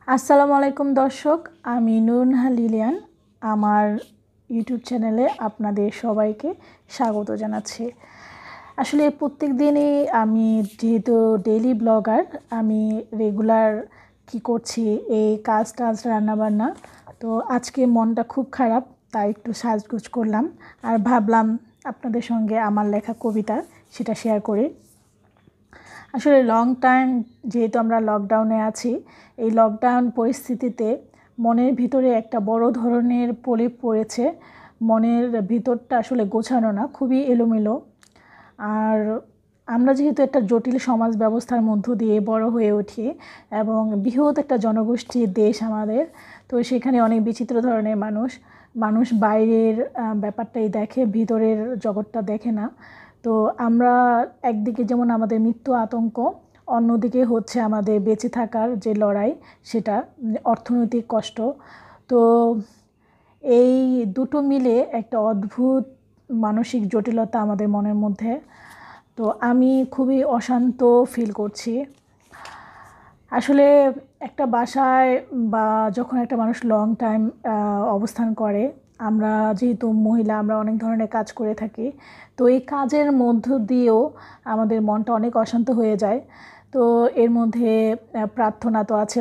আসসালামু আলাইকুম দর্শক, আমি নুরুন্নাহা লিলিয়ান আমার ইউটিউব চ্যানেলে আপনাদের সবাইকে স্বাগত জানাচ্ছি। আসলে প্রত্যেক দিনই আমি যেহেতু ডেইলি ব্লগার, আমি রেগুলার কি করছি এই কাজ রান্নাবান্না। তো আজকে মনটা খুব খারাপ, তাই একটু সাজগোজ করলাম আর ভাবলাম আপনাদের সঙ্গে আমার লেখা কবিতা সেটা শেয়ার করি। আসলে লং টাইম যেহেতু আমরা লকডাউনে আছি, এই লকডাউন পরিস্থিতিতে মনের ভিতরে একটা বড় ধরনের প্রলেপ পড়েছে। মনের ভিতরটা আসলে গোছানো না, খুবই এলোমেলো। আর আমরা যেহেতু একটা জটিল সমাজ ব্যবস্থার মধ্য দিয়ে বড় হয়ে উঠি এবং বৃহৎ একটা জনগোষ্ঠীর দেশ আমাদের, তো সেখানে অনেক বিচিত্র ধরনের মানুষ বাইরের ব্যাপারটাই দেখে, ভিতরের জগৎটা দেখে না। তো আমরা একদিকে যেমন আমাদের মৃত্যু আতঙ্ক, অন্যদিকে হচ্ছে আমাদের বেঁচে থাকার যে লড়াই, সেটা অর্থনৈতিক কষ্ট। তো এই দুটো মিলে একটা অদ্ভুত মানসিক জটিলতা আমাদের মনের মধ্যে। তো আমি খুবই অশান্ত ফিল করছি। আসলে একটা বাসায় বা যখন একটা মানুষ লং টাইম অবস্থান করে, আমরা যেহেতু মহিলা, আমরা অনেক ধরনের কাজ করে থাকি। তো এই কাজের মধ্য দিয়েও আমাদের মনটা অনেক অশান্ত হয়ে যায়। তো এর মধ্যে প্রার্থনা তো আছে,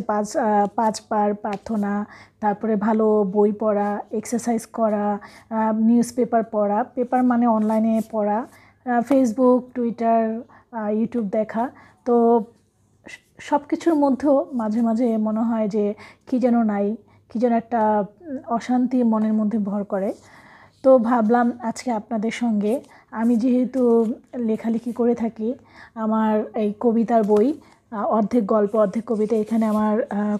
পাঁচবার প্রার্থনা, তারপরে ভালো বই পড়া, এক্সারসাইজ করা, নিউজ পেপার পড়া, পেপার মানে অনলাইনে পড়া, ফেসবুক, টুইটার, ইউটিউব দেখা। তো সব কিছুর মধ্যেও মাঝে মাঝে মনে হয় যে কী যেন নাই, কী যেন একটা অশান্তি মনের মধ্যে ভর করে। তো ভাবলাম আজকে আপনাদের সঙ্গে, আমি যেহেতু লেখালেখি করে থাকি, আমার এই কবিতার বই, অর্ধেক গল্প অর্ধেক কবিতা, এখানে আমার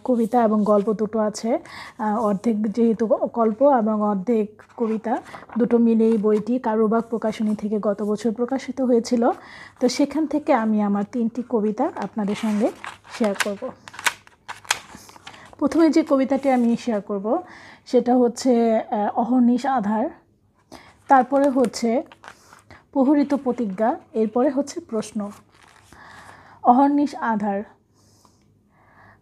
কবিতা এবং গল্প দুটো আছে। অর্ধেক যেহেতু গল্প এবং অর্ধেক কবিতা, দুটো মিলেই বইটি কারুবাগ প্রকাশনী থেকে গত বছর প্রকাশিত হয়েছিল। তো সেখান থেকে আমি আমার 3টি কবিতা আপনাদের সঙ্গে শেয়ার করব। প্রথমে যে কবিতাটি আমি শেয়ার করব সেটা হচ্ছে অহর্নিশ আধার, তারপরে হচ্ছে প্রহরিত প্রতিজ্ঞা, এরপরে হচ্ছে প্রশ্ন। অহর্নিশ আধার।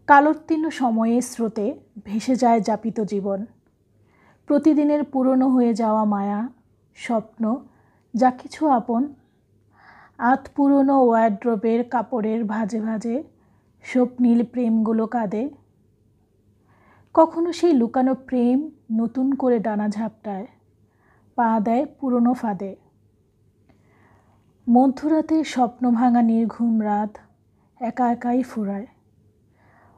কালোত্তীর্ণ সময়ের স্রোতে ভেসে যায় যাপিত জীবন, প্রতিদিনের পুরনো হয়ে যাওয়া মায়া, স্বপ্ন, যা কিছু আপন। আধ পুরনো ওয়ারড্রোবের কাপড়ের ভাঁজে ভাঁজে স্বপ্নীল প্রেমগুলো কাঁদে। কখনো সেই লুকানো প্রেম নতুন করে ডানা ঝাপটায়, পা দেয় পুরনো ফাঁদে। মধ্যরাতে স্বপ্ন ভাঙা নির্ঘুম রাত একা একাই ফুরায়,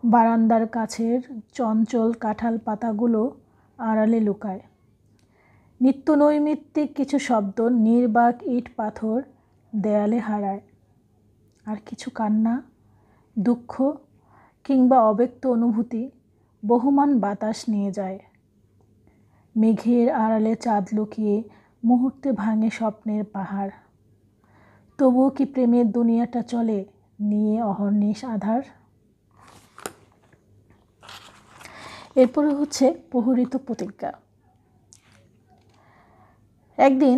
বারান্দার কাছের চঞ্চল কাঁঠাল পাতাগুলো আড়ালে লুকায়। নিত্য নৈমিত্তিক কিছু শব্দ নির্বাক ইট পাথর দেয়ালে হারায়। আর কিছু কান্না, দুঃখ কিংবা অব্যক্ত অনুভূতি বহুমান বাতাস নিয়ে যায়। মেঘের আড়ালে চাঁদ লুকিয়ে মুহূর্তে ভাঙে স্বপ্নের পাহাড়। তবুও কি প্রেমের দুনিয়াটা চলে নিয়ে অহর্নিশ আধার? এরপরে হচ্ছে প্রহরিত প্রতিজ্ঞা। একদিন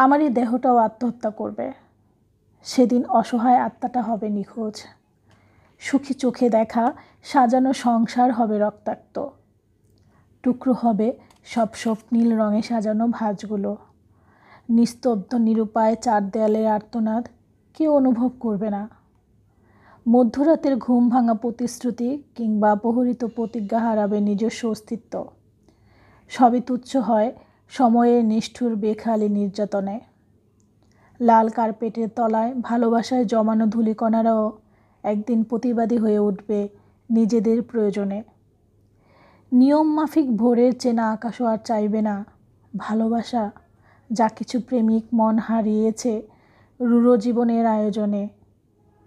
আমারই দেহটাও আত্মহত্যা করবে, সেদিন অসহায় আত্মাটা হবে নিখোঁজ। সুখী চোখে দেখা সাজানো সংসার হবে রক্তাক্ত, টুকরো হবে সব স্বপ্নীল রঙে সাজানো ভাঁজগুলো। নিস্তব্ধ নিরুপায় চার দেয়ালের আর্তনাদ কেউ অনুভব করবে না। মধ্যরাতের ঘুম ভাঙা প্রতিশ্রুতি কিংবা প্রহরিত প্রতিজ্ঞা হারাবে নিজস্ব অস্তিত্ব। সবই তুচ্ছ হয় সময়ের নিষ্ঠুর বেখালি নির্যাতনে। লাল কার্পেটের তলায় ভালোবাসায় জমানো ধূলিকণারাও একদিন প্রতিবাদী হয়ে উঠবে নিজেদের প্রয়োজনে। নিয়ম মাফিক ভোরের চেনা আকাশও আর চাইবে না ভালোবাসা, যা কিছু প্রেমিক মন হারিয়েছে রূঢ় জীবনের আয়োজনে।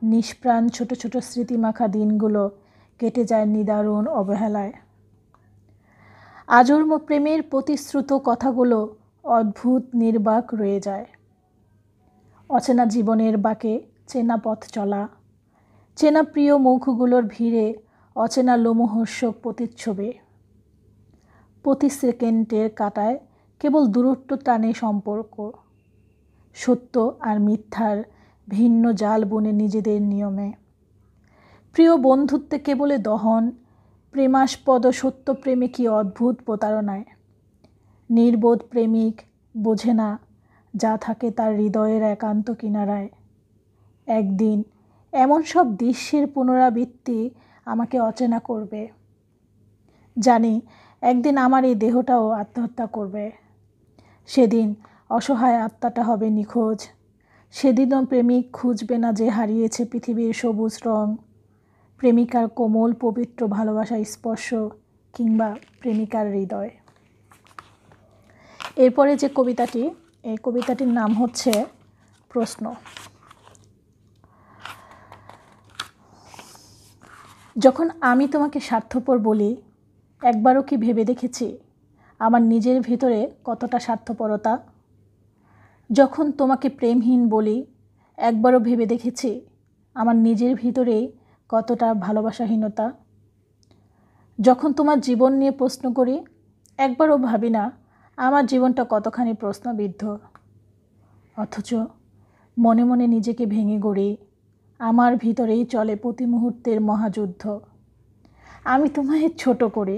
নিষ্প্রাণ ছোট ছোট স্মৃতিমাখা দিনগুলো কেটে যায় নিদারুণ অবহেলায়। আজন্ম প্রেমের প্রতিশ্রুত কথাগুলো অদ্ভুত নির্বাক রয়ে যায়। অচেনা জীবনের বাঁকে চেনা পথ চলা, চেনা প্রিয় মুখগুলোর ভিড়ে অচেনা লোমহর্ষক প্রতিচ্ছবি। প্রতি সেকেন্ডের কাটায় কেবল দূরত্ব টানে সম্পর্ক, সত্য আর মিথ্যার ভিন্ন জাল বুনে নিজেদের নিয়মে। প্রিয় বন্ধুত্বে কেবলে দহন, প্রেমাস্পদ সত্য প্রেমে কি অদ্ভুত প্রতারণায়। নির্বোধ প্রেমিক বোঝে না যা থাকে তার হৃদয়ের একান্ত কিনারায়। একদিন এমন সব দৃশ্যের পুনরাবৃত্তি আমাকে অচেনা করবে। জানি একদিন আমার এই দেহটাও আত্মহত্যা করবে। সেদিন অসহায় আত্মাটা হবে নিখোঁজ। সেদিনও প্রেমিক খুঁজবে না যে হারিয়েছে পৃথিবীর সবুজ রং, প্রেমিকার কোমল পবিত্র ভালোবাসার স্পর্শ কিংবা প্রেমিকার হৃদয়। এরপরে যে কবিতাটি, এই কবিতাটির নাম হচ্ছে প্রশ্ন। যখন আমি তোমাকে স্বার্থপর বলি, একবারও কি ভেবে দেখেছি আমার নিজের ভিতরে কতটা স্বার্থপরতা? যখন তোমাকে প্রেমহীন বলি, একবারও ভেবে দেখেছি আমার নিজের ভিতরেই কতটা ভালোবাসাহীনতা? যখন তোমার জীবন নিয়ে প্রশ্ন করি, একবারও ভাবি না আমার জীবনটা কতখানি প্রশ্নবিদ্ধ। অথচ মনে মনে নিজেকে ভেঙে গড়ি, আমার ভিতরেই চলে প্রতি মুহূর্তের মহাযুদ্ধ। আমি তোমায় ছোট করি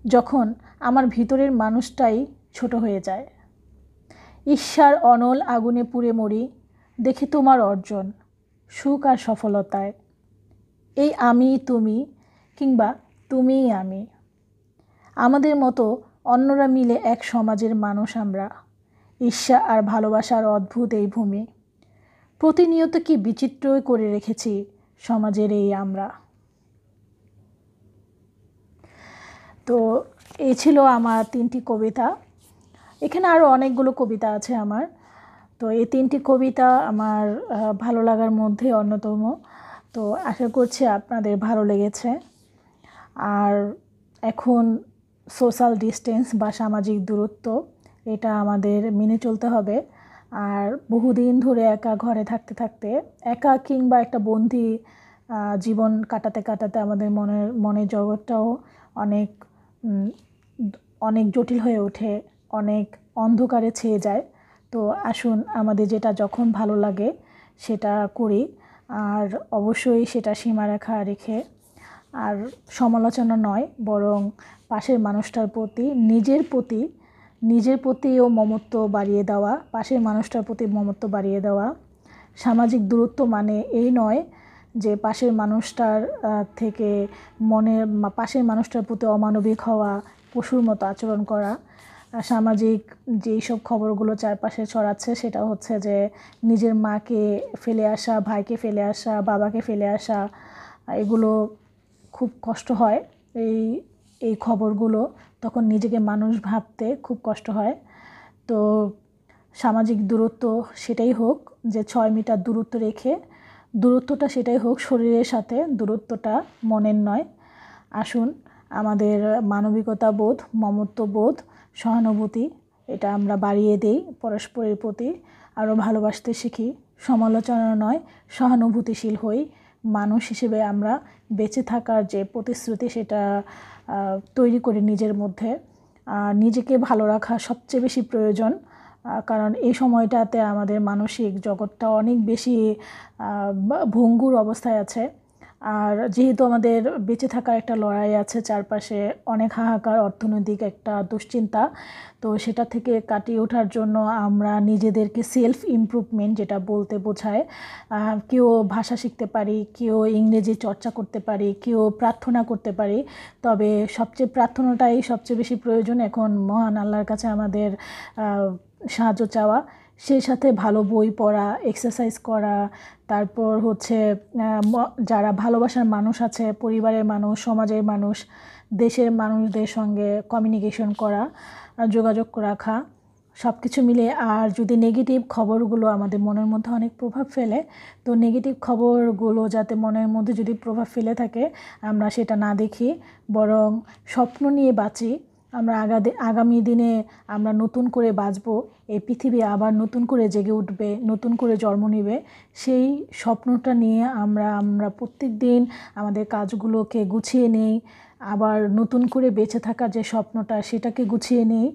যখন আমার ভিতরের মানুষটাই ছোট হয়ে যায়। ঈর্ষার অনল আগুনে পুড়ে মরি দেখে তোমার অর্জন, সুখ আর সফলতায়। এই আমি তুমি কিংবা তুমিই আমি, আমাদের মতো অন্যরা মিলে এক সমাজের মানুষ আমরা। ঈর্ষা আর ভালোবাসার অদ্ভুত এই ভূমি, প্রতিনিয়ত কি বিচিত্রই করে রেখেছি সমাজের এই আমরা। তো এই ছিল আমার 3টি কবিতা। এখানে আরও অনেকগুলো কবিতা আছে আমার। তো এই 3টি কবিতা আমার ভালো লাগার মধ্যে অন্যতম। তো আশা করছি আপনাদের ভালো লেগেছে। আর এখন সোশ্যাল ডিস্টেন্স বা সামাজিক দূরত্ব, এটা আমাদের মেনে চলতে হবে। আর বহুদিন ধরে একা ঘরে থাকতে থাকতে, একা কিংবা একটা বন্দি জীবন কাটাতে কাটাতে আমাদের মনের জগৎটাও অনেক অনেক জটিল হয়ে ওঠে, অনেক অন্ধকারে ছেয়ে যায়। তো আসুন আমাদের যেটা যখন ভালো লাগে সেটা করি, আর অবশ্যই সেটা সীমারেখা রেখে, আর সমালোচনা নয়, বরং পাশের মানুষটার প্রতি নিজের প্রতিও মমত্ব বাড়িয়ে দেওয়া, পাশের মানুষটার প্রতি মমত্ব বাড়িয়ে দেওয়া। সামাজিক দূরত্ব মানে এই নয় যে পাশের মানুষটার থেকে পাশের মানুষটার প্রতি অমানবিক হওয়া, পশুর মতো আচরণ করা। সামাজিক যেই সব খবরগুলো চারপাশে ছড়াচ্ছে সেটা হচ্ছে যে নিজের মাকে ফেলে আসা, ভাইকে ফেলে আসা, বাবাকে ফেলে আসা, এগুলো খুব কষ্ট হয়। এই খবরগুলো তখন নিজেকে মানুষ ভাবতে খুব কষ্ট হয়। তো সামাজিক দূরত্ব সেটাই হোক যে 6 মিটার দূরত্ব রেখে, দূরত্বটা সেটাই হোক শরীরের সাথে, দূরত্বটা মনের নয়। আসুন আমাদের মানবিকতা বোধ, মমত্ব বোধ, সহানুভূতি, এটা আমরা বাড়িয়ে দেই, পরস্পরের প্রতি আরও ভালোবাসতে শিখি। সমালোচনা নয়, সহানুভূতিশীল হই। মানুষ হিসেবে আমরা বেঁচে থাকার যে প্রতিশ্রুতি সেটা তৈরি করি নিজের মধ্যে। নিজেকে ভালো রাখা সবচেয়ে বেশি প্রয়োজন, কারণ এই সময়টাতে আমাদের মানসিক জগৎটা অনেক বেশি ভঙ্গুর অবস্থায় আছে। আর যেহেতু আমাদের বেঁচে থাকার একটা লড়াই আছে, চারপাশে অনেক হাহাকার, অর্থনৈতিক একটা দুশ্চিন্তা, তো সেটা থেকে কাটিয়ে ওঠার জন্য আমরা নিজেদেরকে সেলফ ইমপ্রুভমেন্ট যেটা বলতে বোঝায়, কেউ ভাষা শিখতে পারি, কেউ ইংরেজি চর্চা করতে পারি, কেউ প্রার্থনা করতে পারি। তবে সবচেয়ে প্রার্থনাটাই সবচেয়ে বেশি প্রয়োজন এখন মহান আল্লাহর কাছে আমাদের সাহায্য চাওয়া। সেই সাথে ভালো বই পড়া, এক্সারসাইজ করা, তারপর হচ্ছে যারা ভালোবাসার মানুষ আছে, পরিবারের মানুষ, সমাজের মানুষ, দেশের মানুষদের সঙ্গে কমিউনিকেশন করা, যোগাযোগ রাখা, সব কিছু মিলে। আর যদি নেগেটিভ খবরগুলো আমাদের মনের মধ্যে অনেক প্রভাব ফেলে, তো নেগেটিভ খবরগুলো যাতে মনের মধ্যে যদি প্রভাব ফেলে থাকে আমরা সেটা না দেখি, বরং স্বপ্ন নিয়ে বাঁচি। আমরা আগামী দিনে আমরা নতুন করে বাঁচব, এই পৃথিবী আবার নতুন করে জেগে উঠবে, নতুন করে জন্ম নেবে। সেই স্বপ্নটা নিয়ে আমরা প্রত্যেক দিন আমাদের কাজগুলোকে গুছিয়ে নেই, আবার নতুন করে বেঁচে থাকার যে স্বপ্নটা সেটাকে গুছিয়ে নেই।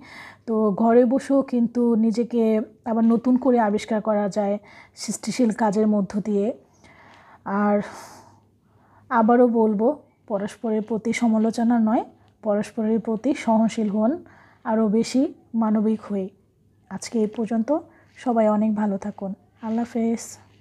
তো ঘরে বসেও কিন্তু নিজেকে আবার নতুন করে আবিষ্কার করা যায় সৃষ্টিশীল কাজের মধ্য দিয়ে। আর আবারও বলবো, পরস্পরের প্রতি সমালোচনা নয়, পরস্পরের প্রতি সহনশীল হন, আরও বেশি মানবিক হয়ে। আজকে এই পর্যন্ত, সবাই অনেক ভালো থাকুন। আল্লাহ হাফেজ।